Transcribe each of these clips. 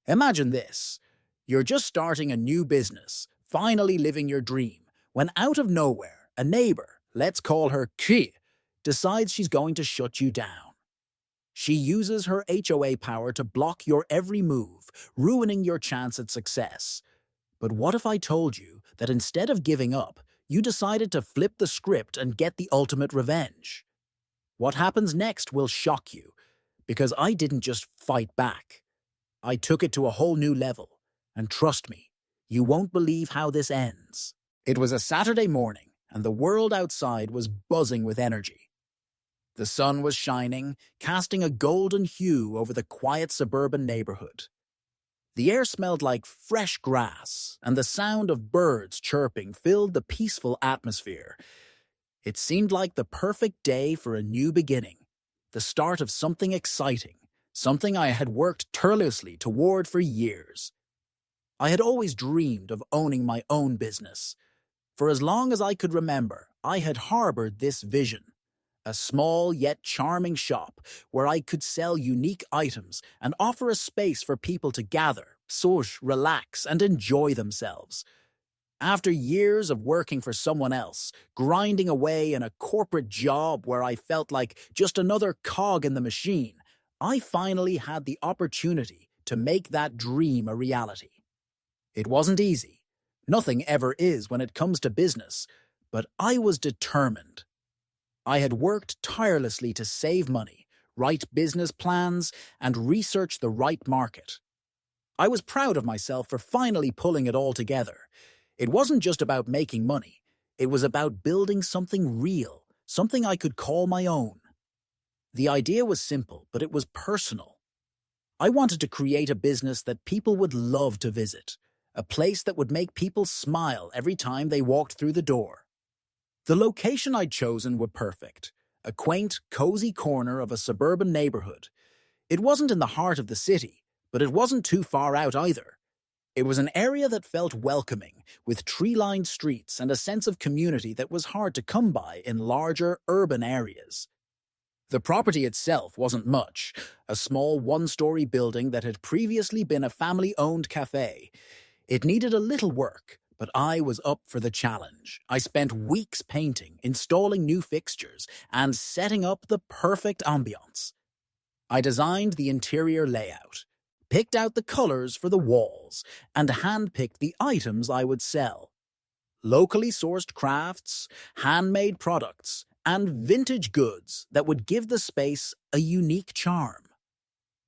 Imagine this. You're just starting a new business, finally living your dream, when out of nowhere, a neighbor, let's call her Ki, decides she's going to shut you down. She uses her HOA power to block your every move, ruining your chance at success. But what if I told you that instead of giving up, you decided to flip the script and get the ultimate revenge? What happens next will shock you, because I didn't just fight back. I took it to a whole new level, and trust me, you won't believe how this ends. It was a Saturday morning, and the world outside was buzzing with energy. The sun was shining, casting a golden hue over the quiet suburban neighborhood. The air smelled like fresh grass, and the sound of birds chirping filled the peaceful atmosphere. It seemed like the perfect day for a new beginning, the start of something exciting, something I had worked tirelessly toward for years. I had always dreamed of owning my own business. For as long as I could remember, I had harbored this vision. A small yet charming shop where I could sell unique items and offer a space for people to gather, source, relax, and enjoy themselves. After years of working for someone else, grinding away in a corporate job where I felt like just another cog in the machine, I finally had the opportunity to make that dream a reality. It wasn't easy. Nothing ever is when it comes to business, but I was determined. I had worked tirelessly to save money, write business plans, and research the right market. I was proud of myself for finally pulling it all together. It wasn't just about making money. It was about building something real, something I could call my own. The idea was simple, but it was personal. I wanted to create a business that people would love to visit, a place that would make people smile every time they walked through the door. The location I'd chosen was perfect, a quaint, cozy corner of a suburban neighborhood. It wasn't in the heart of the city, but it wasn't too far out either. It was an area that felt welcoming, with tree-lined streets and a sense of community that was hard to come by in larger urban areas. The property itself wasn't much, a small one-story building that had previously been a family-owned cafe. It needed a little work, but I was up for the challenge. I spent weeks painting, installing new fixtures, and setting up the perfect ambiance. I designed the interior layout, picked out the colors for the walls, and handpicked the items I would sell. Locally sourced crafts, handmade products, and vintage goods that would give the space a unique charm.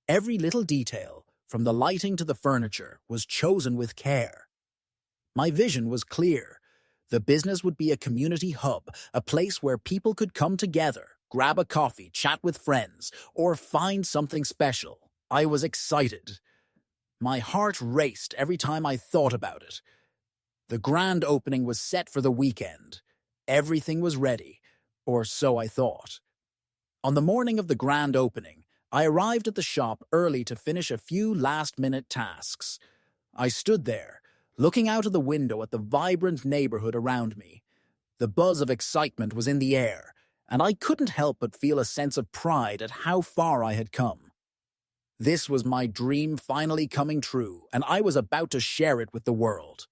Every little detail, from the lighting to the furniture, was chosen with care. My vision was clear. The business would be a community hub, a place where people could come together, grab a coffee, chat with friends, or find something special. I was excited. My heart raced every time I thought about it. The grand opening was set for the weekend. Everything was ready, or so I thought. On the morning of the grand opening, I arrived at the shop early to finish a few last-minute tasks. I stood there, looking out of the window at the vibrant neighborhood around me. The buzz of excitement was in the air, and I couldn't help but feel a sense of pride at how far I had come. This was my dream finally coming true, and I was about to share it with the world.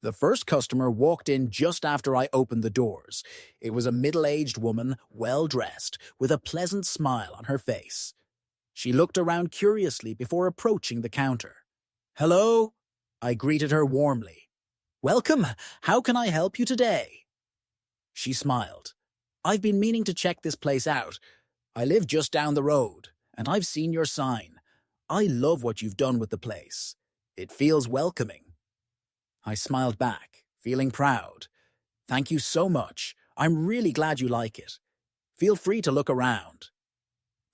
The first customer walked in just after I opened the doors. It was a middle-aged woman, well-dressed, with a pleasant smile on her face. She looked around curiously before approaching the counter. "Hello?" I greeted her warmly. "Welcome. How can I help you today?" She smiled. "I've been meaning to check this place out. I live just down the road, and I've seen your sign. I love what you've done with the place. It feels welcoming." I smiled back, feeling proud. "Thank you so much. I'm really glad you like it. Feel free to look around."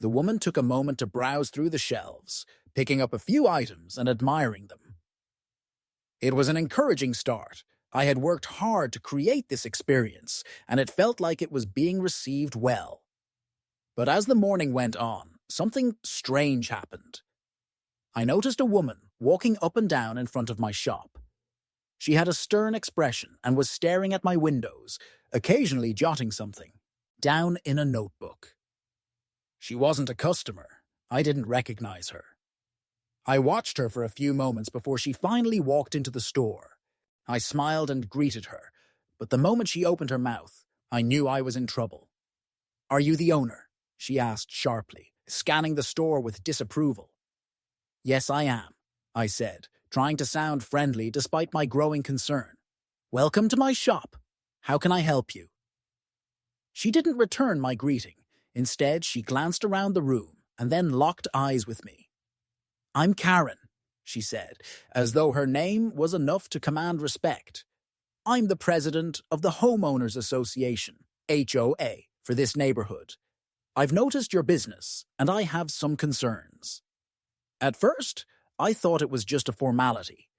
The woman took a moment to browse through the shelves, picking up a few items and admiring them. It was an encouraging start. I had worked hard to create this experience, and it felt like it was being received well. But as the morning went on, something strange happened. I noticed a woman walking up and down in front of my shop. She had a stern expression and was staring at my windows, occasionally jotting something down in a notebook. She wasn't a customer. I didn't recognize her. I watched her for a few moments before she finally walked into the store. I smiled and greeted her, but the moment she opened her mouth, I knew I was in trouble. "Are you the owner?" she asked sharply, scanning the store with disapproval. "Yes, I am," I said, trying to sound friendly despite my growing concern. "Welcome to my shop. How can I help you?" She didn't return my greeting. Instead, she glanced around the room and then locked eyes with me. "I'm Karen," she said, as though her name was enough to command respect. "I'm the president of the Homeowners Association, HOA, for this neighborhood. I've noticed your business, and I have some concerns." At first, I thought it was just a formality.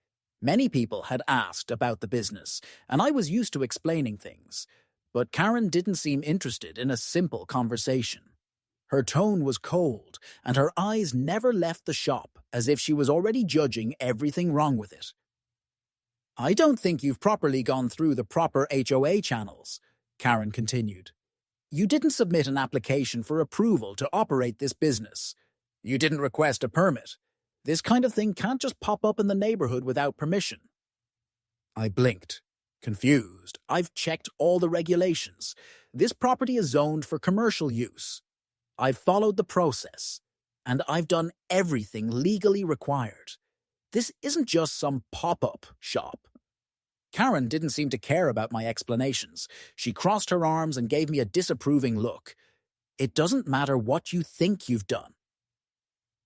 Many people had asked about the business, and I was used to explaining things. But Karen didn't seem interested in a simple conversation. Her tone was cold, and her eyes never left the shop, as if she was already judging everything wrong with it. "I don't think you've properly gone through the proper HOA channels," Karen continued. "You didn't submit an application for approval to operate this business. You didn't request a permit. This kind of thing can't just pop up in the neighborhood without permission." I blinked, confused. "I've checked all the regulations. This property is zoned for commercial use. I've followed the process, and I've done everything legally required. This isn't just some pop-up shop." Karen didn't seem to care about my explanations. She crossed her arms and gave me a disapproving look. "It doesn't matter what you think you've done.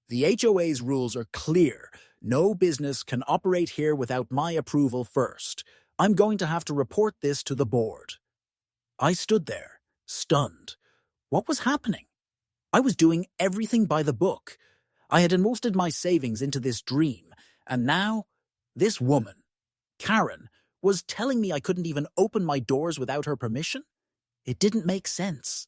The HOA's rules are clear. No business can operate here without my approval first. I'm going to have to report this to the board." I stood there, stunned. What was happening? I was doing everything by the book. I had invested my savings into this dream, and now, this woman, Karen, was telling me I couldn't even open my doors without her permission? It didn't make sense.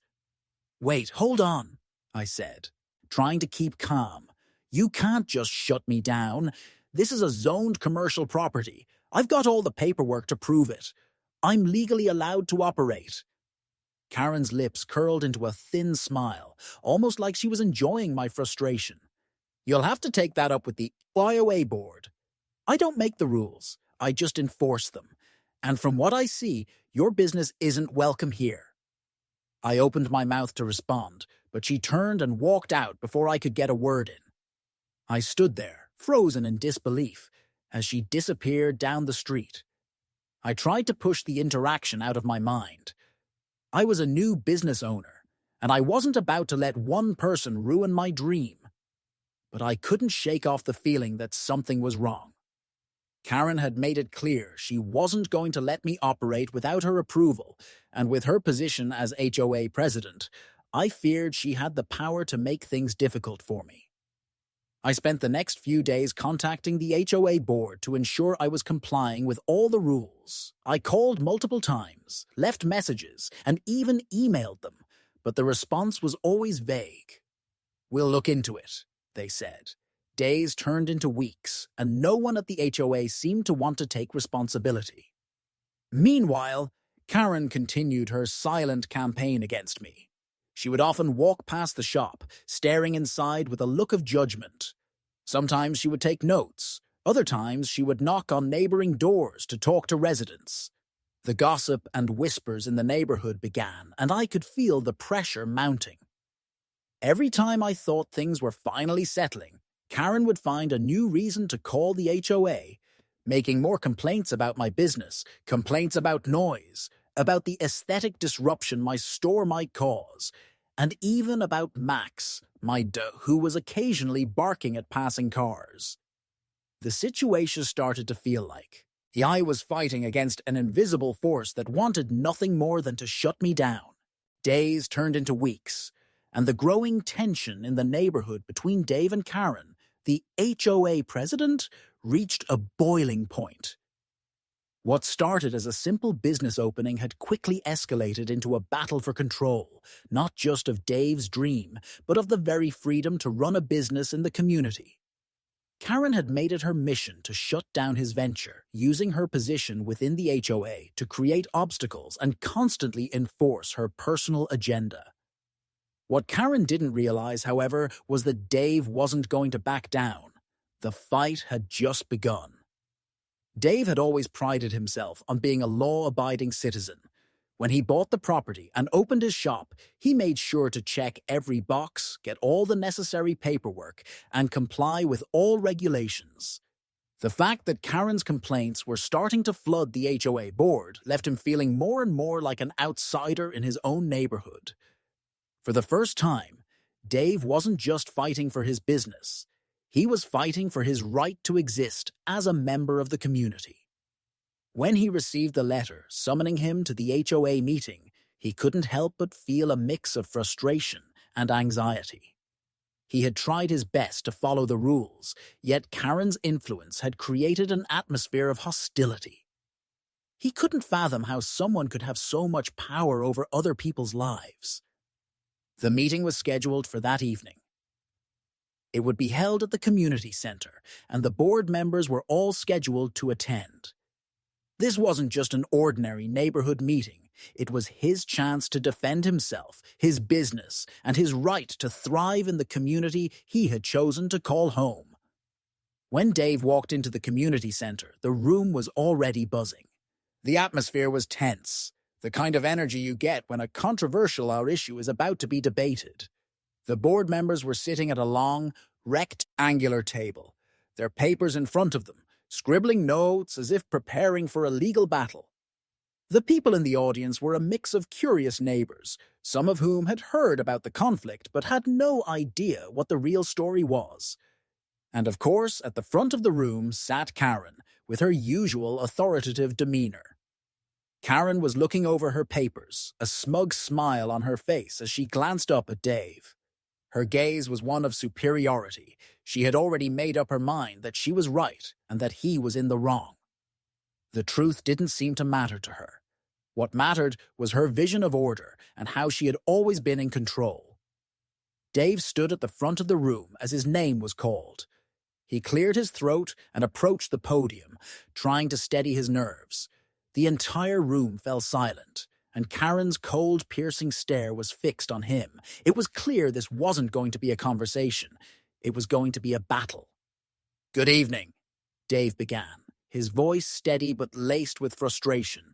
"Wait, hold on," I said, trying to keep calm. "You can't just shut me down. This is a zoned commercial property. I've got all the paperwork to prove it. I'm legally allowed to operate." Karen's lips curled into a thin smile, almost like she was enjoying my frustration. "You'll have to take that up with the IOA board. I don't make the rules, I just enforce them. And from what I see, your business isn't welcome here." I opened my mouth to respond, but she turned and walked out before I could get a word in. I stood there, frozen in disbelief, as she disappeared down the street. I tried to push the interaction out of my mind. I was a new business owner, and I wasn't about to let one person ruin my dream. But I couldn't shake off the feeling that something was wrong. Karen had made it clear she wasn't going to let me operate without her approval, and with her position as HOA president, I feared she had the power to make things difficult for me. I spent the next few days contacting the HOA board to ensure I was complying with all the rules. I called multiple times, left messages, and even emailed them, but the response was always vague. "We'll look into it," they said. Days turned into weeks, and no one at the HOA seemed to want to take responsibility. Meanwhile, Karen continued her silent campaign against me. She would often walk past the shop, staring inside with a look of judgment. Sometimes she would take notes. Other times she would knock on neighboring doors to talk to residents. The gossip and whispers in the neighborhood began, and I could feel the pressure mounting. Every time I thought things were finally settling, Karen would find a new reason to call the HOA, making more complaints about my business, complaints about noise, about the aesthetic disruption my store might cause, and even about Max, my dog, who was occasionally barking at passing cars. The situation started to feel like I was fighting against an invisible force that wanted nothing more than to shut me down. Days turned into weeks, and the growing tension in the neighborhood between Dave and Karen, the HOA president, reached a boiling point. What started as a simple business opening had quickly escalated into a battle for control, not just of Dave's dream, but of the very freedom to run a business in the community. Karen had made it her mission to shut down his venture, using her position within the HOA to create obstacles and constantly enforce her personal agenda. What Karen didn't realize, however, was that Dave wasn't going to back down. The fight had just begun. Dave had always prided himself on being a law-abiding citizen. When he bought the property and opened his shop, he made sure to check every box, get all the necessary paperwork, and comply with all regulations. The fact that Karen's complaints were starting to flood the HOA board left him feeling more and more like an outsider in his own neighborhood. For the first time, Dave wasn't just fighting for his business. He was fighting for his right to exist as a member of the community. When he received the letter summoning him to the HOA meeting, he couldn't help but feel a mix of frustration and anxiety. He had tried his best to follow the rules, yet Karen's influence had created an atmosphere of hostility. He couldn't fathom how someone could have so much power over other people's lives. The meeting was scheduled for that evening. It would be held at the community center, and the board members were all scheduled to attend. This wasn't just an ordinary neighborhood meeting. It was his chance to defend himself, his business, and his right to thrive in the community he had chosen to call home. When Dave walked into the community center, the room was already buzzing. The atmosphere was tense, the kind of energy you get when a controversial issue is about to be debated. The board members were sitting at a long, rectangular table, their papers in front of them, scribbling notes as if preparing for a legal battle. The people in the audience were a mix of curious neighbors, some of whom had heard about the conflict but had no idea what the real story was. And of course, at the front of the room sat Karen, with her usual authoritative demeanor. Karen was looking over her papers, a smug smile on her face as she glanced up at Dave. Her gaze was one of superiority. She had already made up her mind that she was right and that he was in the wrong. The truth didn't seem to matter to her. What mattered was her vision of order and how she had always been in control. Dave stood at the front of the room as his name was called. He cleared his throat and approached the podium, trying to steady his nerves. The entire room fell silent, and Karen's cold, piercing stare was fixed on him. It was clear this wasn't going to be a conversation. It was going to be a battle. "Good evening," Dave began, his voice steady but laced with frustration.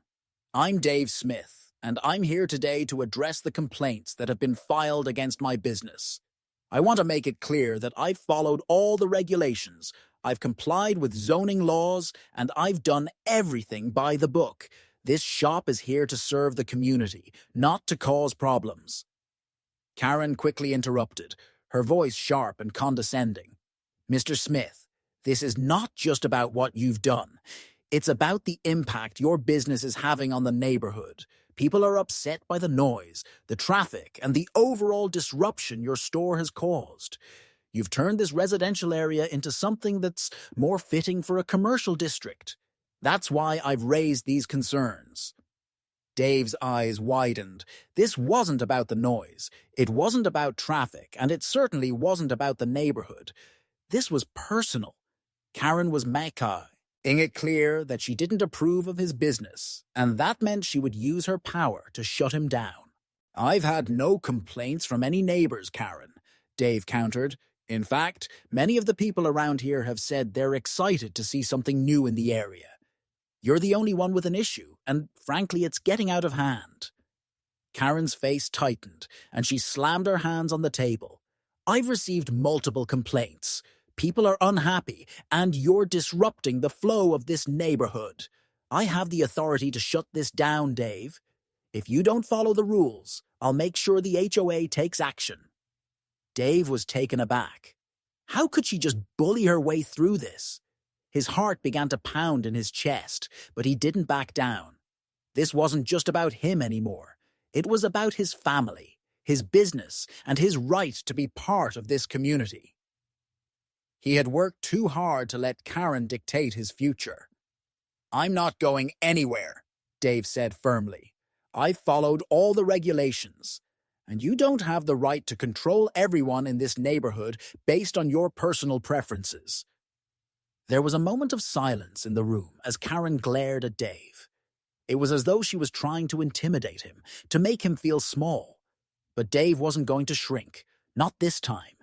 "I'm Dave Smith, and I'm here today to address the complaints that have been filed against my business. I want to make it clear that I've followed all the regulations, I've complied with zoning laws, and I've done everything by the book. This shop is here to serve the community, not to cause problems." Karen quickly interrupted, her voice sharp and condescending. "Mr. Smith, this is not just about what you've done. It's about the impact your business is having on the neighborhood. People are upset by the noise, the traffic, and the overall disruption your store has caused. You've turned this residential area into something that's more fitting for a commercial district. That's why I've raised these concerns." Dave's eyes widened. This wasn't about the noise. It wasn't about traffic, and it certainly wasn't about the neighborhood. This was personal. Karen was making it clear that she didn't approve of his business, and that meant she would use her power to shut him down. "I've had no complaints from any neighbors, Karen," Dave countered. "In fact, many of the people around here have said they're excited to see something new in the area. You're the only one with an issue, and frankly, it's getting out of hand." Karen's face tightened, and she slammed her hands on the table. "I've received multiple complaints. People are unhappy, and you're disrupting the flow of this neighborhood. I have the authority to shut this down, Dave. If you don't follow the rules, I'll make sure the HOA takes action." Dave was taken aback. How could she just bully her way through this? His heart began to pound in his chest, but he didn't back down. This wasn't just about him anymore. It was about his family, his business, and his right to be part of this community. He had worked too hard to let Karen dictate his future. "I'm not going anywhere," Dave said firmly. "I've followed all the regulations, and you don't have the right to control everyone in this neighborhood based on your personal preferences." There was a moment of silence in the room as Karen glared at Dave. It was as though she was trying to intimidate him, to make him feel small. But Dave wasn't going to shrink, not this time.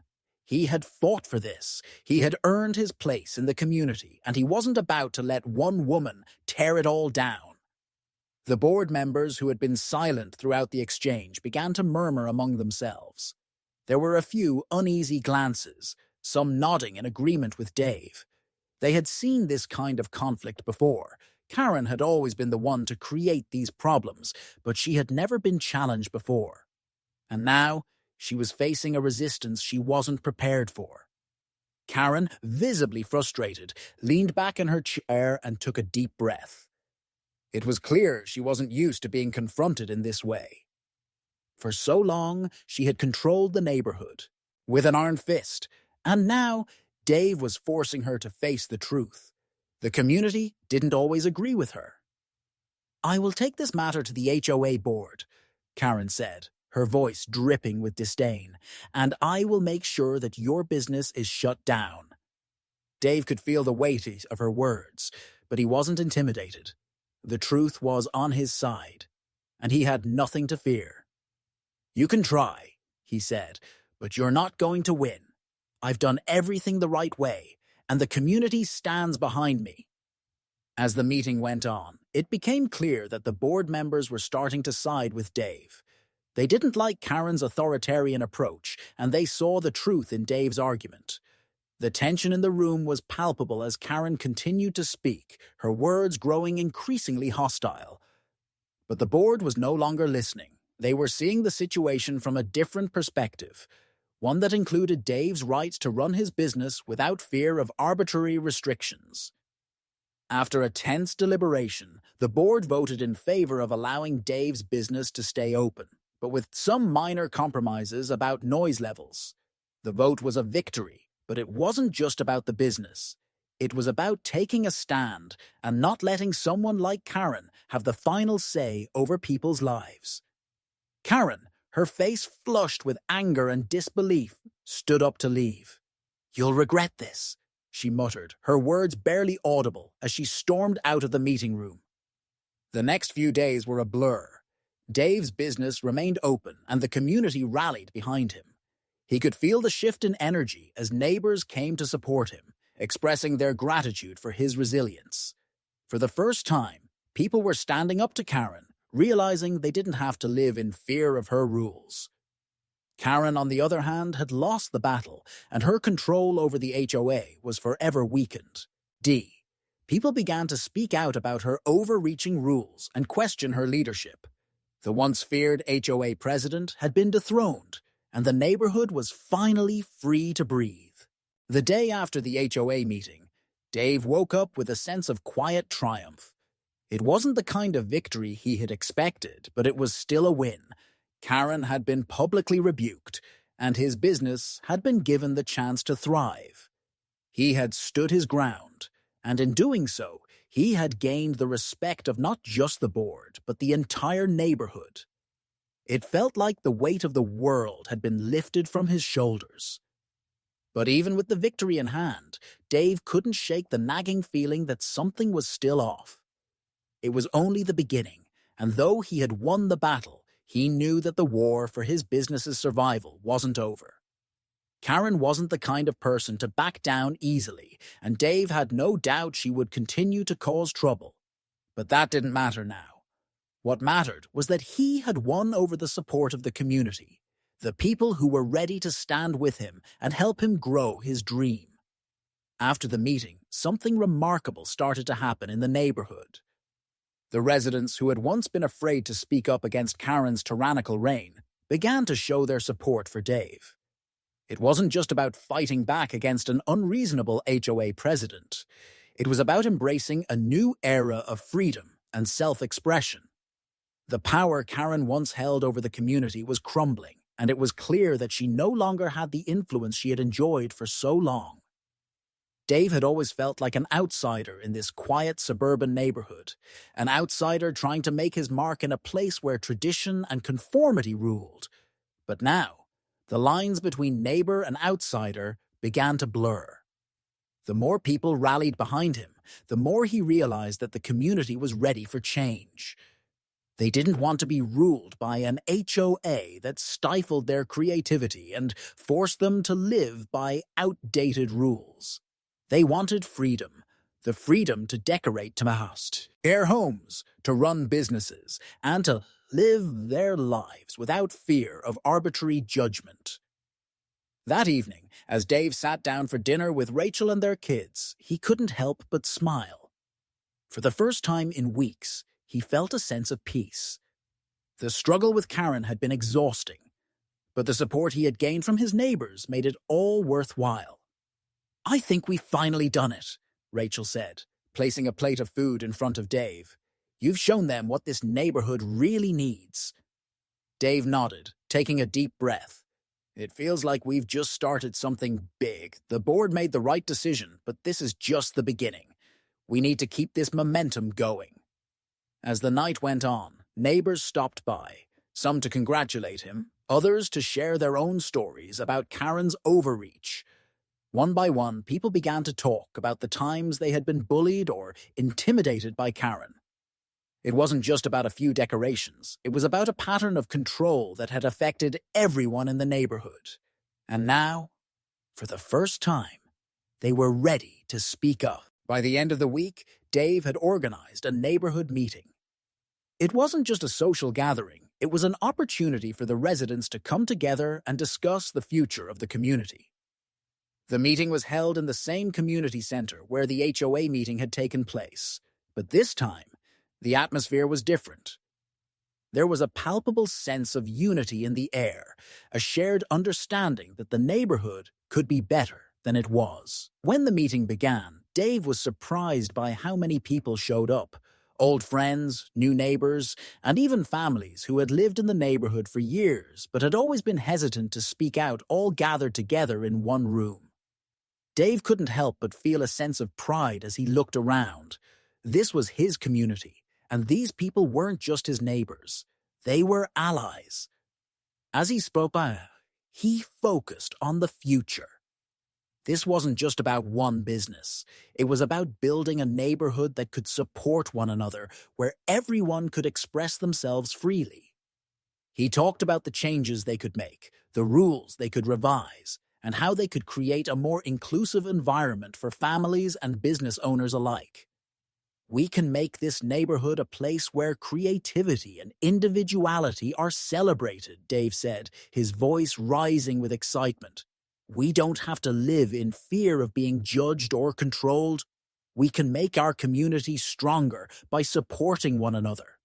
He had fought for this. He had earned his place in the community, and he wasn't about to let one woman tear it all down. The board members who had been silent throughout the exchange began to murmur among themselves. There were a few uneasy glances, some nodding in agreement with Dave. They had seen this kind of conflict before. Karen had always been the one to create these problems, but she had never been challenged before. And now, she was facing a resistance she wasn't prepared for. Karen, visibly frustrated, leaned back in her chair and took a deep breath. It was clear she wasn't used to being confronted in this way. For so long, she had controlled the neighborhood with an iron fist, and now Dave was forcing her to face the truth. The community didn't always agree with her. "I will take this matter to the HOA board," Karen said, her voice dripping with disdain, "and I will make sure that your business is shut down." Dave could feel the weight of her words, but he wasn't intimidated. The truth was on his side, and he had nothing to fear. "You can try," he said, "but you're not going to win. I've done everything the right way, and the community stands behind me." As the meeting went on, it became clear that the board members were starting to side with Dave. They didn't like Karen's authoritarian approach, and they saw the truth in Dave's argument. The tension in the room was palpable as Karen continued to speak, her words growing increasingly hostile. But the board was no longer listening. They were seeing the situation from a different perspective, one that included Dave's rights to run his business without fear of arbitrary restrictions. After a tense deliberation, the board voted in favor of allowing Dave's business to stay open, but with some minor compromises about noise levels. The vote was a victory, but it wasn't just about the business. It was about taking a stand and not letting someone like Karen have the final say over people's lives. Karen, her face flushed with anger and disbelief, stood up to leave. "You'll regret this," she muttered, her words barely audible as she stormed out of the meeting room. The next few days were a blur. Dave's business remained open, and the community rallied behind him. He could feel the shift in energy as neighbors came to support him, expressing their gratitude for his resilience. For the first time, people were standing up to Karen, realizing they didn't have to live in fear of her rules. Karen, on the other hand, had lost the battle, and her control over the HOA was forever weakened. People began to speak out about her overreaching rules and question her leadership. The once feared HOA president had been dethroned, and the neighborhood was finally free to breathe. The day after the HOA meeting, Dave woke up with a sense of quiet triumph. It wasn't the kind of victory he had expected, but it was still a win. Karen had been publicly rebuked, and his business had been given the chance to thrive. He had stood his ground, and in doing so, he had gained the respect of not just the board, but the entire neighborhood. It felt like the weight of the world had been lifted from his shoulders. But even with the victory in hand, Dave couldn't shake the nagging feeling that something was still off. It was only the beginning, and though he had won the battle, he knew that the war for his business's survival wasn't over. Karen wasn't the kind of person to back down easily, and Dave had no doubt she would continue to cause trouble. But that didn't matter now. What mattered was that he had won over the support of the community, the people who were ready to stand with him and help him grow his dream. After the meeting, something remarkable started to happen in the neighborhood. The residents who had once been afraid to speak up against Karen's tyrannical reign began to show their support for Dave. It wasn't just about fighting back against an unreasonable HOA president. It was about embracing a new era of freedom and self-expression. The power Karen once held over the community was crumbling, and it was clear that she no longer had the influence she had enjoyed for so long. Dave had always felt like an outsider in this quiet suburban neighborhood, an outsider trying to make his mark in a place where tradition and conformity ruled. But now, the lines between neighbor and outsider began to blur. The more people rallied behind him, the more he realized that the community was ready for change. They didn't want to be ruled by an HOA that stifled their creativity and forced them to live by outdated rules. They wanted freedom, the freedom to decorate to house, their homes, to run businesses, and to live their lives without fear of arbitrary judgment. That evening, as Dave sat down for dinner with Rachel and their kids, he couldn't help but smile. For the first time in weeks, he felt a sense of peace. The struggle with Karen had been exhausting, but the support he had gained from his neighbors made it all worthwhile. "I think we've finally done it," Rachel said, placing a plate of food in front of Dave. "You've shown them what this neighborhood really needs." Dave nodded, taking a deep breath. "It feels like we've just started something big. The board made the right decision, but this is just the beginning. We need to keep this momentum going." As the night went on, neighbors stopped by, some to congratulate him, others to share their own stories about Karen's overreach. One by one, people began to talk about the times they had been bullied or intimidated by Karen. It wasn't just about a few decorations. It was about a pattern of control that had affected everyone in the neighborhood. And now, for the first time, they were ready to speak up. By the end of the week, Dave had organized a neighborhood meeting. It wasn't just a social gathering. It was an opportunity for the residents to come together and discuss the future of the community. The meeting was held in the same community center where the HOA meeting had taken place. But this time, the atmosphere was different. There was a palpable sense of unity in the air, a shared understanding that the neighborhood could be better than it was. When the meeting began, Dave was surprised by how many people showed up. Old friends, new neighbors, and even families who had lived in the neighborhood for years but had always been hesitant to speak out, all gathered together in one room. Dave couldn't help but feel a sense of pride as he looked around. This was his community, and these people weren't just his neighbors. They were allies. As he spoke, he focused on the future. This wasn't just about one business. It was about building a neighborhood that could support one another, where everyone could express themselves freely. He talked about the changes they could make, the rules they could revise, and how they could create a more inclusive environment for families and business owners alike. "We can make this neighborhood a place where creativity and individuality are celebrated," Dave said, his voice rising with excitement. "We don't have to live in fear of being judged or controlled. We can make our community stronger by supporting one another."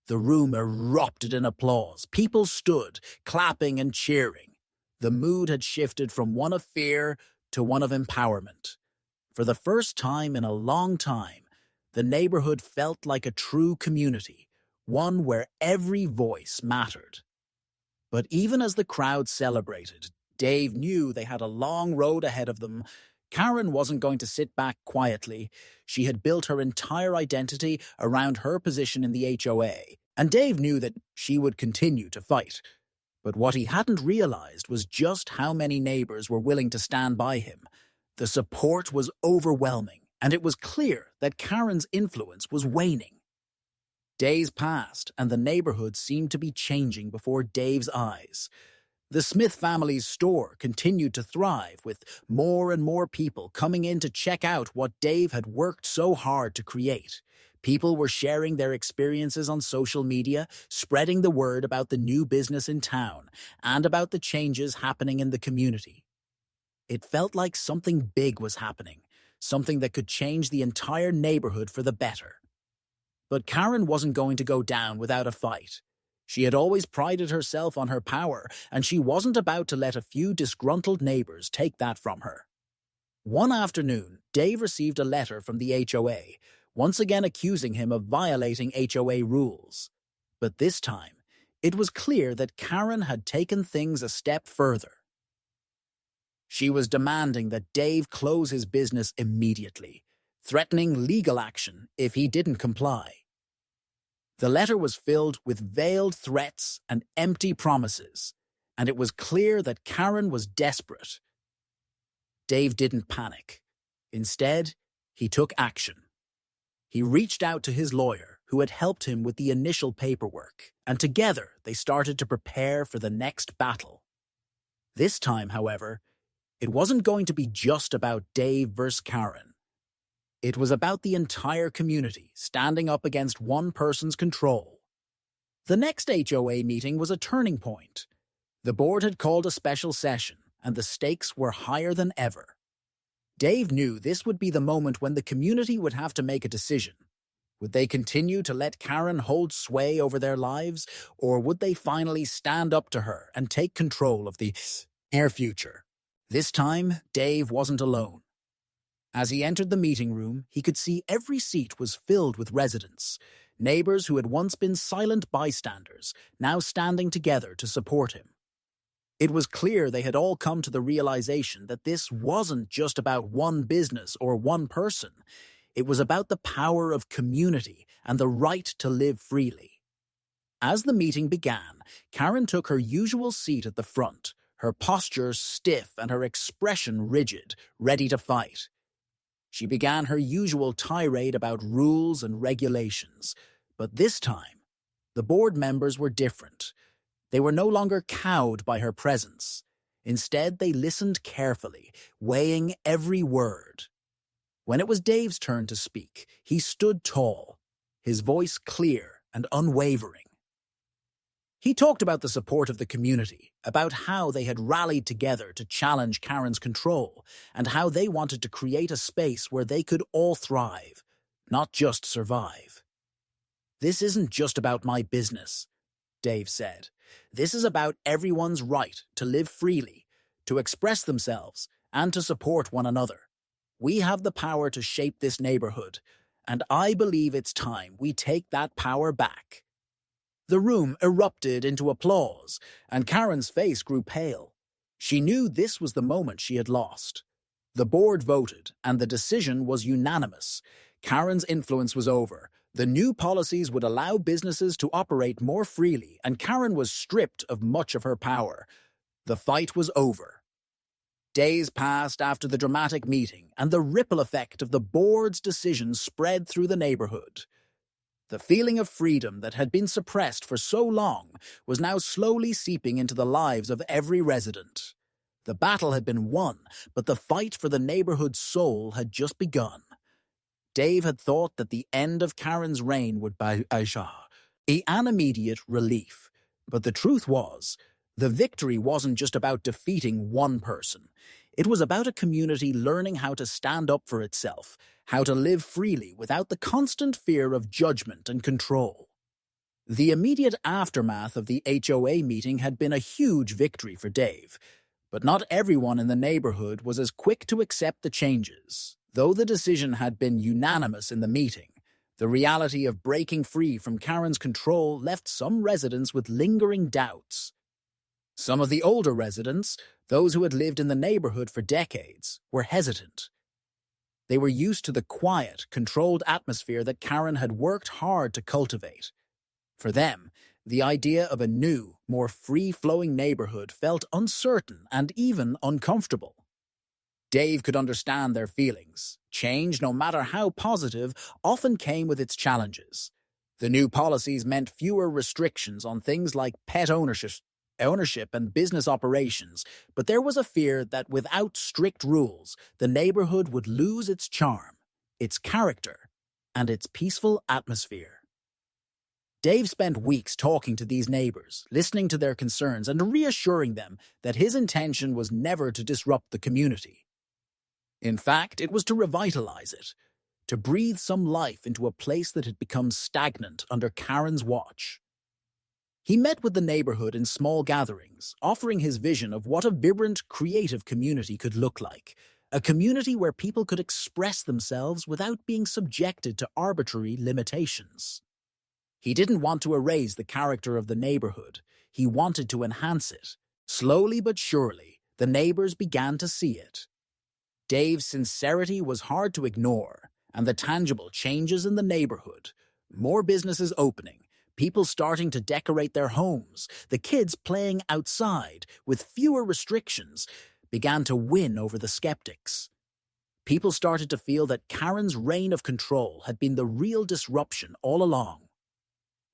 The room erupted in applause. People stood, clapping and cheering. The mood had shifted from one of fear to one of empowerment. For the first time in a long time, the neighborhood felt like a true community, one where every voice mattered. But even as the crowd celebrated, Dave knew they had a long road ahead of them. Karen wasn't going to sit back quietly. She had built her entire identity around her position in the HOA, and Dave knew that she would continue to fight. But what he hadn't realized was just how many neighbors were willing to stand by him. The support was overwhelming, and it was clear that Karen's influence was waning. Days passed, and the neighborhood seemed to be changing before Dave's eyes. The Smith family's store continued to thrive, with more and more people coming in to check out what Dave had worked so hard to create. People were sharing their experiences on social media, spreading the word about the new business in town and about the changes happening in the community. It felt like something big was happening, something that could change the entire neighborhood for the better. But Karen wasn't going to go down without a fight. She had always prided herself on her power, and she wasn't about to let a few disgruntled neighbors take that from her. One afternoon, Dave received a letter from the HOA, once again accusing him of violating HOA rules. But this time, it was clear that Karen had taken things a step further. She was demanding that Dave close his business immediately, threatening legal action if he didn't comply. The letter was filled with veiled threats and empty promises, and it was clear that Karen was desperate. Dave didn't panic. Instead, he took action. He reached out to his lawyer, who had helped him with the initial paperwork, and together they started to prepare for the next battle. This time, however, it wasn't going to be just about Dave versus Karen. It was about the entire community standing up against one person's control. The next HOA meeting was a turning point. The board had called a special session, and the stakes were higher than ever. Dave knew this would be the moment when the community would have to make a decision. Would they continue to let Karen hold sway over their lives, or would they finally stand up to her and take control of the near future? This time, Dave wasn't alone. As he entered the meeting room, he could see every seat was filled with residents, neighbors who had once been silent bystanders, now standing together to support him. It was clear they had all come to the realization that this wasn't just about one business or one person. It was about the power of community and the right to live freely. As the meeting began, Karen took her usual seat at the front, her posture stiff and her expression rigid, ready to fight. She began her usual tirade about rules and regulations, but this time, the board members were different. They were no longer cowed by her presence. Instead, they listened carefully, weighing every word. When it was Dave's turn to speak, he stood tall, his voice clear and unwavering. He talked about the support of the community, about how they had rallied together to challenge Karen's control, and how they wanted to create a space where they could all thrive, not just survive. "This isn't just about my business," Dave said. "This is about everyone's right to live freely, to express themselves, and to support one another. We have the power to shape this neighborhood, and I believe it's time we take that power back." The room erupted into applause, and Karen's face grew pale. She knew this was the moment she had lost. The board voted, and the decision was unanimous. Karen's influence was over. The new policies would allow businesses to operate more freely, and Karen was stripped of much of her power. The fight was over. Days passed after the dramatic meeting, and the ripple effect of the board's decision spread through the neighborhood. The feeling of freedom that had been suppressed for so long was now slowly seeping into the lives of every resident. The battle had been won, but the fight for the neighborhood's soul had just begun. Dave had thought that the end of Karen's reign would be an immediate relief. But the truth was, the victory wasn't just about defeating one person. It was about a community learning how to stand up for itself, how to live freely without the constant fear of judgment and control. The immediate aftermath of the HOA meeting had been a huge victory for Dave, but not everyone in the neighborhood was as quick to accept the changes. Though the decision had been unanimous in the meeting, the reality of breaking free from Karen's control left some residents with lingering doubts. Some of the older residents, those who had lived in the neighborhood for decades, were hesitant. They were used to the quiet, controlled atmosphere that Karen had worked hard to cultivate. For them, the idea of a new, more free-flowing neighborhood felt uncertain and even uncomfortable. Dave could understand their feelings. Change, no matter how positive, often came with its challenges. The new policies meant fewer restrictions on things like pet ownership and business operations, but there was a fear that without strict rules, the neighborhood would lose its charm, its character, and its peaceful atmosphere. Dave spent weeks talking to these neighbors, listening to their concerns and reassuring them that his intention was never to disrupt the community. In fact, it was to revitalize it, to breathe some life into a place that had become stagnant under Karen's watch. He met with the neighborhood in small gatherings, offering his vision of what a vibrant, creative community could look like, a community where people could express themselves without being subjected to arbitrary limitations. He didn't want to erase the character of the neighborhood. He wanted to enhance it. Slowly but surely, the neighbors began to see it. Dave's sincerity was hard to ignore, and the tangible changes in the neighborhood, more businesses opening, people starting to decorate their homes, the kids playing outside with fewer restrictions, began to win over the skeptics. People started to feel that Karen's reign of control had been the real disruption all along.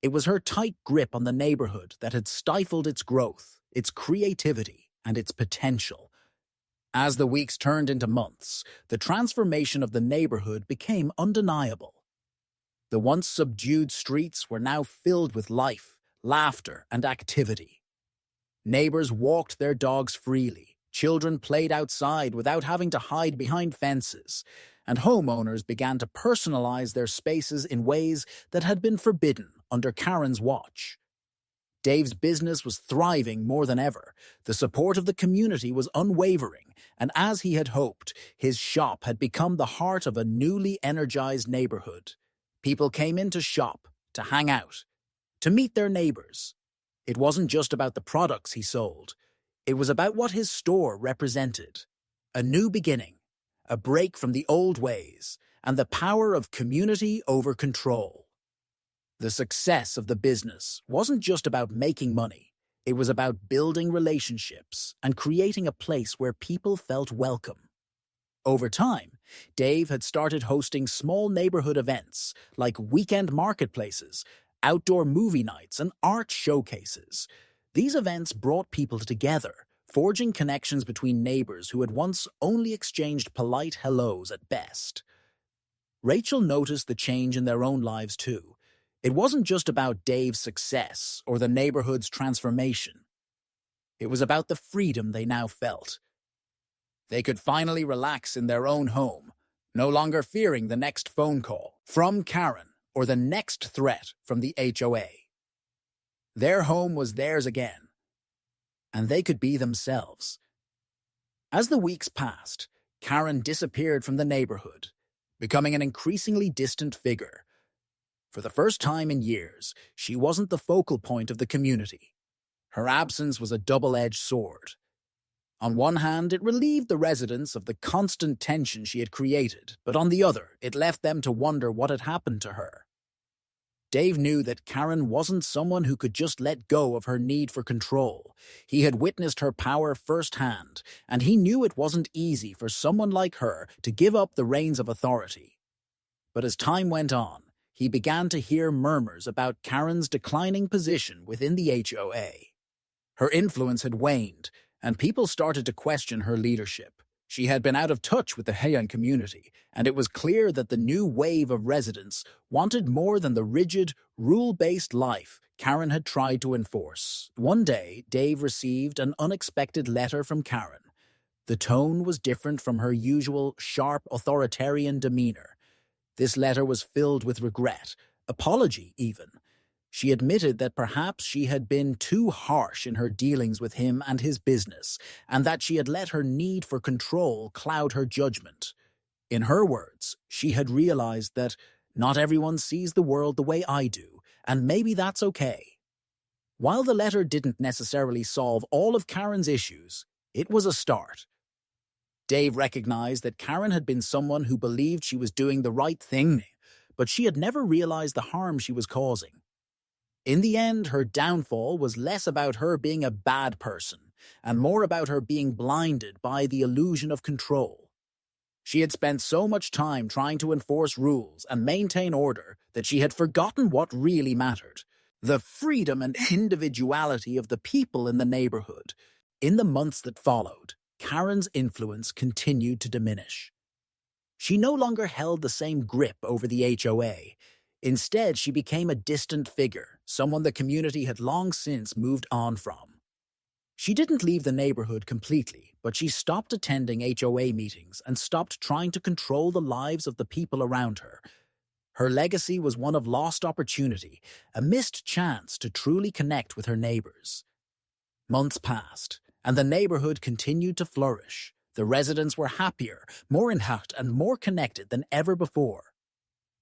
It was her tight grip on the neighborhood that had stifled its growth, its creativity, and its potential. As the weeks turned into months, the transformation of the neighborhood became undeniable. The once subdued streets were now filled with life, laughter, and activity. Neighbors walked their dogs freely, children played outside without having to hide behind fences, and homeowners began to personalize their spaces in ways that had been forbidden under Karen's watch. Dave's business was thriving more than ever. The support of the community was unwavering, and as he had hoped, his shop had become the heart of a newly energized neighborhood. People came in to shop, to hang out, to meet their neighbors. It wasn't just about the products he sold. It was about what his store represented. A new beginning, a break from the old ways, and the power of community over control. The success of the business wasn't just about making money. It was about building relationships and creating a place where people felt welcome. Over time, Dave had started hosting small neighborhood events like weekend marketplaces, outdoor movie nights, and art showcases. These events brought people together, forging connections between neighbors who had once only exchanged polite hellos at best. Rachel noticed the change in their own lives too. It wasn't just about Dave's success or the neighborhood's transformation. It was about the freedom they now felt. They could finally relax in their own home, no longer fearing the next phone call from Karen or the next threat from the HOA. Their home was theirs again, and they could be themselves. As the weeks passed, Karen disappeared from the neighborhood, becoming an increasingly distant figure. For the first time in years, she wasn't the focal point of the community. Her absence was a double-edged sword. On one hand, it relieved the residents of the constant tension she had created, but on the other, it left them to wonder what had happened to her. Dave knew that Karen wasn't someone who could just let go of her need for control. He had witnessed her power firsthand, and he knew it wasn't easy for someone like her to give up the reins of authority. But as time went on, he began to hear murmurs about Karen's declining position within the HOA. Her influence had waned, and people started to question her leadership. She had been out of touch with the Heian community, and it was clear that the new wave of residents wanted more than the rigid, rule-based life Karen had tried to enforce. One day, Dave received an unexpected letter from Karen. The tone was different from her usual sharp, authoritarian demeanor. This letter was filled with regret, apology even. She admitted that perhaps she had been too harsh in her dealings with him and his business, and that she had let her need for control cloud her judgment. In her words, she had realized that not everyone sees the world the way I do, and maybe that's okay. While the letter didn't necessarily solve all of Karen's issues, it was a start. Dave recognized that Karen had been someone who believed she was doing the right thing, but she had never realized the harm she was causing. In the end, her downfall was less about her being a bad person and more about her being blinded by the illusion of control. She had spent so much time trying to enforce rules and maintain order that she had forgotten what really mattered: the freedom and individuality of the people in the neighborhood. In the months that followed, Karen's influence continued to diminish. She no longer held the same grip over the HOA. Instead, she became a distant figure, someone the community had long since moved on from. She didn't leave the neighborhood completely, but she stopped attending HOA meetings and stopped trying to control the lives of the people around her. Her legacy was one of lost opportunity, a missed chance to truly connect with her neighbors. Months passed, and the neighborhood continued to flourish. The residents were happier, more intact, and more connected than ever before.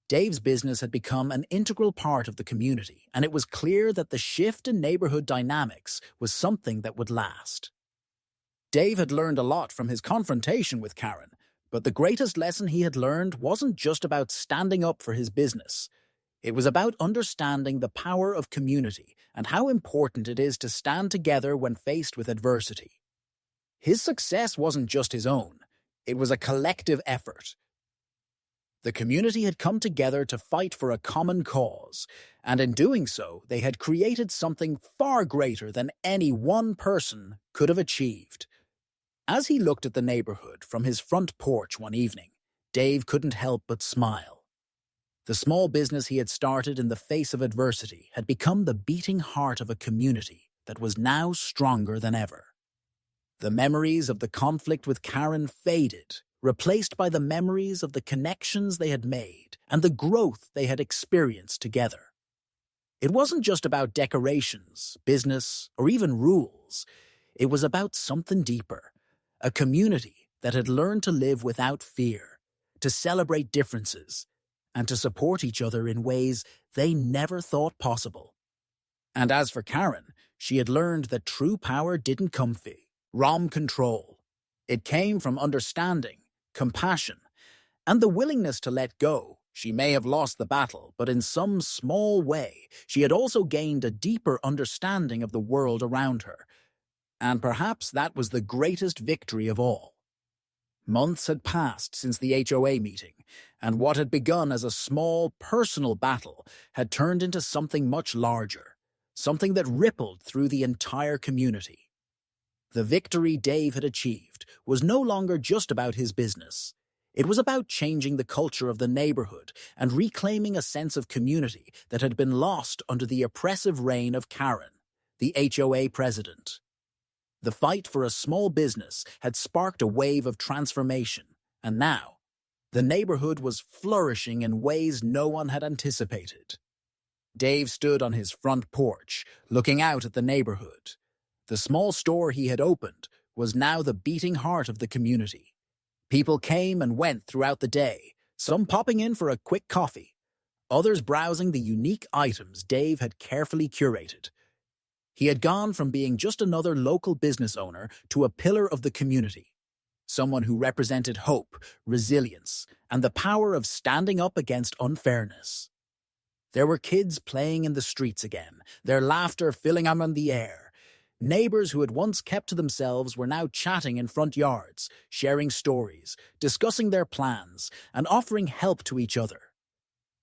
Dave's business had become an integral part of the community, and it was clear that the shift in neighborhood dynamics was something that would last. Dave had learned a lot from his confrontation with Karen, but the greatest lesson he had learned wasn't just about standing up for his business. It was about understanding the power of community and how important it is to stand together when faced with adversity. His success wasn't just his own. It was a collective effort. The community had come together to fight for a common cause, and in doing so, they had created something far greater than any one person could have achieved. As he looked at the neighborhood from his front porch one evening, Dave couldn't help but smile. The small business he had started in the face of adversity had become the beating heart of a community that was now stronger than ever. The memories of the conflict with Karen faded, replaced by the memories of the connections they had made and the growth they had experienced together. It wasn't just about decorations, business, or even rules. It was about something deeper, a community that had learned to live without fear, to celebrate differences, and to support each other in ways they never thought possible. And as for Karen, she had learned that true power didn't come from control. It came from understanding, compassion, and the willingness to let go. She may have lost the battle, but in some small way, she had also gained a deeper understanding of the world around her. And perhaps that was the greatest victory of all. Months had passed since the HOA meeting, and what had begun as a small, personal battle had turned into something much larger, something that rippled through the entire community. The victory Dave had achieved was no longer just about his business. It was about changing the culture of the neighborhood and reclaiming a sense of community that had been lost under the oppressive reign of Karen, the HOA president. The fight for a small business had sparked a wave of transformation, and now, the neighborhood was flourishing in ways no one had anticipated. Dave stood on his front porch, looking out at the neighborhood. The small store he had opened was now the beating heart of the community. People came and went throughout the day, some popping in for a quick coffee, others browsing the unique items Dave had carefully curated. He had gone from being just another local business owner to a pillar of the community, someone who represented hope, resilience, and the power of standing up against unfairness. There were kids playing in the streets again, their laughter filling on the air. Neighbors who had once kept to themselves were now chatting in front yards, sharing stories, discussing their plans, and offering help to each other.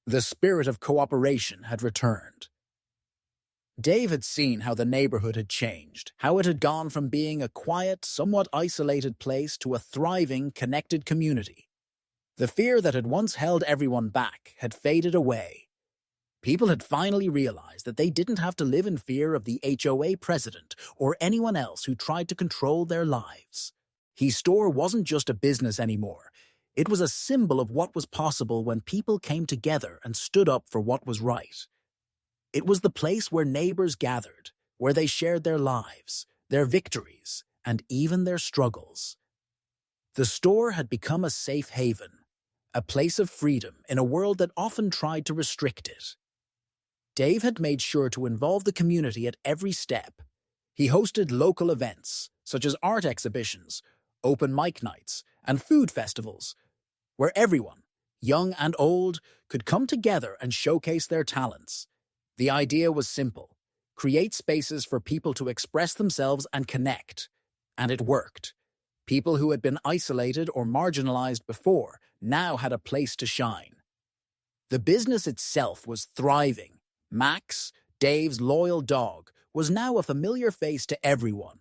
The spirit of cooperation had returned. Dave had seen how the neighborhood had changed, how it had gone from being a quiet, somewhat isolated place to a thriving, connected community. The fear that had once held everyone back had faded away. People had finally realized that they didn't have to live in fear of the HOA president or anyone else who tried to control their lives. His store wasn't just a business anymore. It was a symbol of what was possible when people came together and stood up for what was right. It was the place where neighbors gathered, where they shared their lives, their victories, and even their struggles. The store had become a safe haven, a place of freedom in a world that often tried to restrict it. Dave had made sure to involve the community at every step. He hosted local events, such as art exhibitions, open mic nights, and food festivals, where everyone, young and old, could come together and showcase their talents. The idea was simple: create spaces for people to express themselves and connect. And it worked. People who had been isolated or marginalized before now had a place to shine. The business itself was thriving. Max, Dave's loyal dog, was now a familiar face to everyone.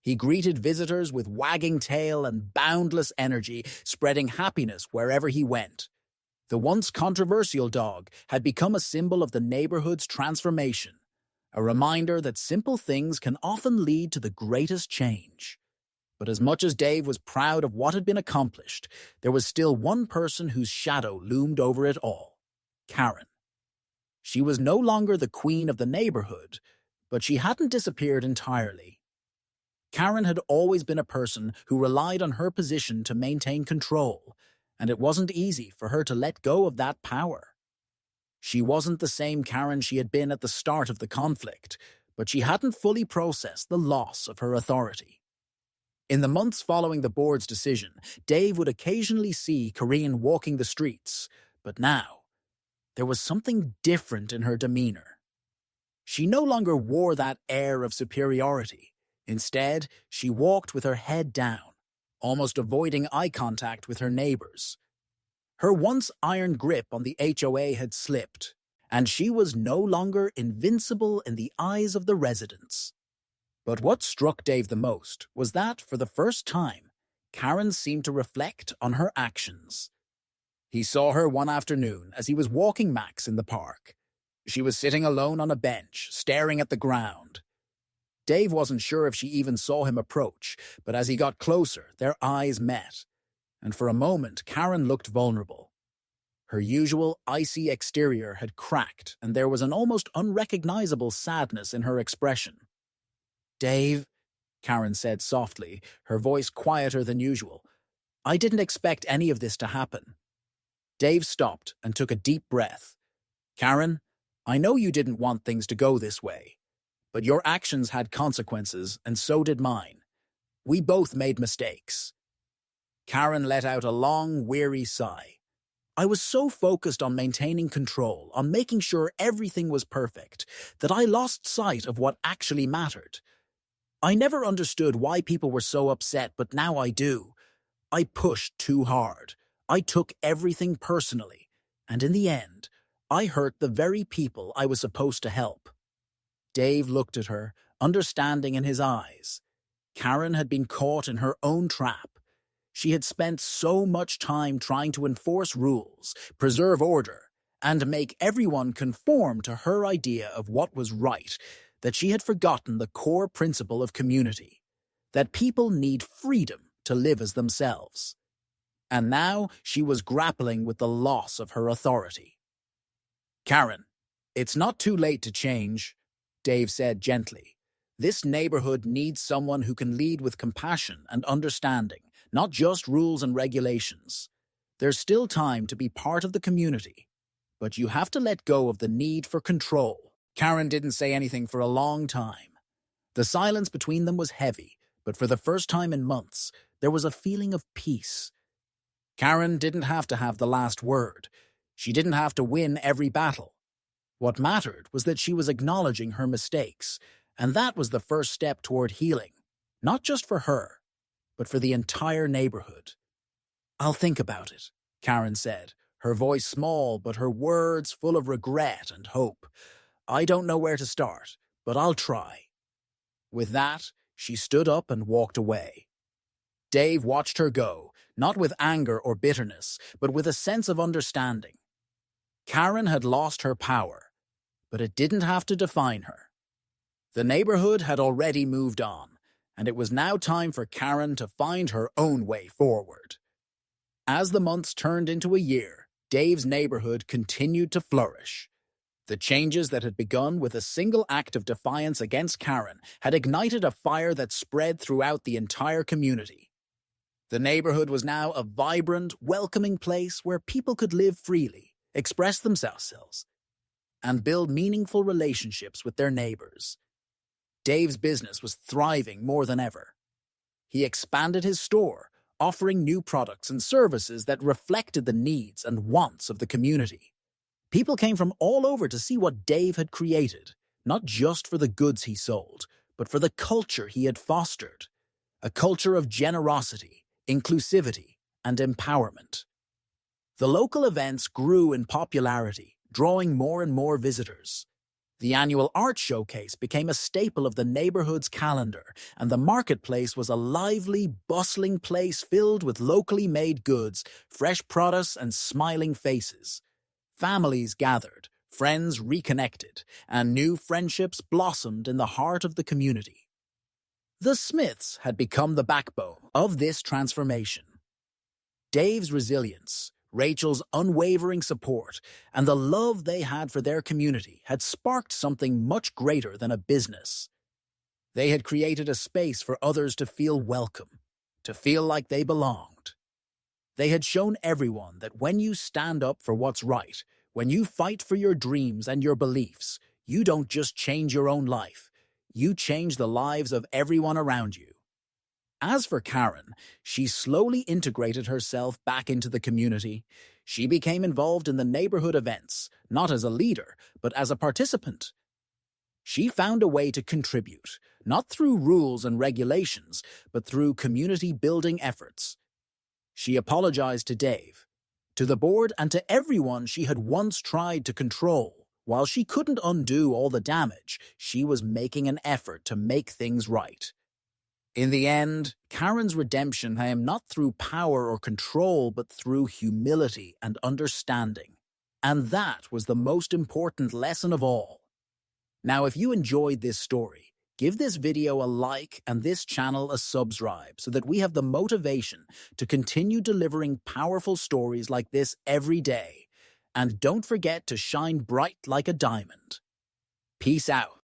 He greeted visitors with wagging tail and boundless energy, spreading happiness wherever he went. The once controversial dog had become a symbol of the neighborhood's transformation, a reminder that simple things can often lead to the greatest change. But as much as Dave was proud of what had been accomplished, there was still one person whose shadow loomed over it all: Karen. She was no longer the queen of the neighborhood, but she hadn't disappeared entirely. Karen had always been a person who relied on her position to maintain control, and it wasn't easy for her to let go of that power. She wasn't the same Karen she had been at the start of the conflict, but she hadn't fully processed the loss of her authority. In the months following the board's decision, Dave would occasionally see Karen walking the streets, but now, there was something different in her demeanor. She no longer wore that air of superiority. Instead, she walked with her head down, almost avoiding eye contact with her neighbors. Her once iron grip on the HOA had slipped, and she was no longer invincible in the eyes of the residents. But what struck Dave the most was that, for the first time, Karen seemed to reflect on her actions. He saw her one afternoon as he was walking Max in the park. She was sitting alone on a bench, staring at the ground. Dave wasn't sure if she even saw him approach, but as he got closer, their eyes met. And for a moment, Karen looked vulnerable. Her usual icy exterior had cracked, and there was an almost unrecognizable sadness in her expression. "Dave," Karen said softly, her voice quieter than usual, "I didn't expect any of this to happen." Dave stopped and took a deep breath. "Karen, I know you didn't want things to go this way, but your actions had consequences, and so did mine. We both made mistakes." Karen let out a long, weary sigh. "I was so focused on maintaining control, on making sure everything was perfect, that I lost sight of what actually mattered. I never understood why people were so upset, but now I do. I pushed too hard. I took everything personally, and in the end, I hurt the very people I was supposed to help." Dave looked at her, understanding in his eyes. Karen had been caught in her own trap. She had spent so much time trying to enforce rules, preserve order, and make everyone conform to her idea of what was right, that she had forgotten the core principle of community, that people need freedom to live as themselves. And now she was grappling with the loss of her authority. "Karen, it's not too late to change," Dave said gently. "This neighborhood needs someone who can lead with compassion and understanding, not just rules and regulations. There's still time to be part of the community, but you have to let go of the need for control." Karen didn't say anything for a long time. The silence between them was heavy, but for the first time in months, there was a feeling of peace. Karen didn't have to have the last word. She didn't have to win every battle. What mattered was that she was acknowledging her mistakes, and that was the first step toward healing, not just for her, but for the entire neighborhood. "I'll think about it," Karen said, her voice small but her words full of regret and hope. "I don't know where to start, but I'll try." With that, she stood up and walked away. Dave watched her go, not with anger or bitterness, but with a sense of understanding. Karen had lost her power, but it didn't have to define her. The neighborhood had already moved on, and it was now time for Karen to find her own way forward. As the months turned into a year, Dave's neighborhood continued to flourish. The changes that had begun with a single act of defiance against Karen had ignited a fire that spread throughout the entire community. The neighborhood was now a vibrant, welcoming place where people could live freely, express themselves, and build meaningful relationships with their neighbors. Dave's business was thriving more than ever. He expanded his store, offering new products and services that reflected the needs and wants of the community. People came from all over to see what Dave had created, not just for the goods he sold, but for the culture he had fostered. A culture of generosity, inclusivity, and empowerment. The local events grew in popularity, drawing more and more visitors. The annual art showcase became a staple of the neighborhood's calendar, and the marketplace was a lively, bustling place filled with locally made goods, fresh produce, and smiling faces. Families gathered, friends reconnected, and new friendships blossomed in the heart of the community. The Smiths had become the backbone of this transformation. Dave's resilience, Rachel's unwavering support, and the love they had for their community had sparked something much greater than a business. They had created a space for others to feel welcome, to feel like they belonged. They had shown everyone that when you stand up for what's right, when you fight for your dreams and your beliefs, you don't just change your own life, you change the lives of everyone around you. As for Karen, she slowly integrated herself back into the community. She became involved in the neighborhood events, not as a leader, but as a participant. She found a way to contribute, not through rules and regulations, but through community-building efforts. She apologized to Dave, to the board and to everyone she had once tried to control. While she couldn't undo all the damage, she was making an effort to make things right. In the end, Karen's redemption came not through power or control, but through humility and understanding. And that was the most important lesson of all. Now, if you enjoyed this story, give this video a like and this channel a subscribe so that we have the motivation to continue delivering powerful stories like this every day. And don't forget to shine bright like a diamond. Peace out.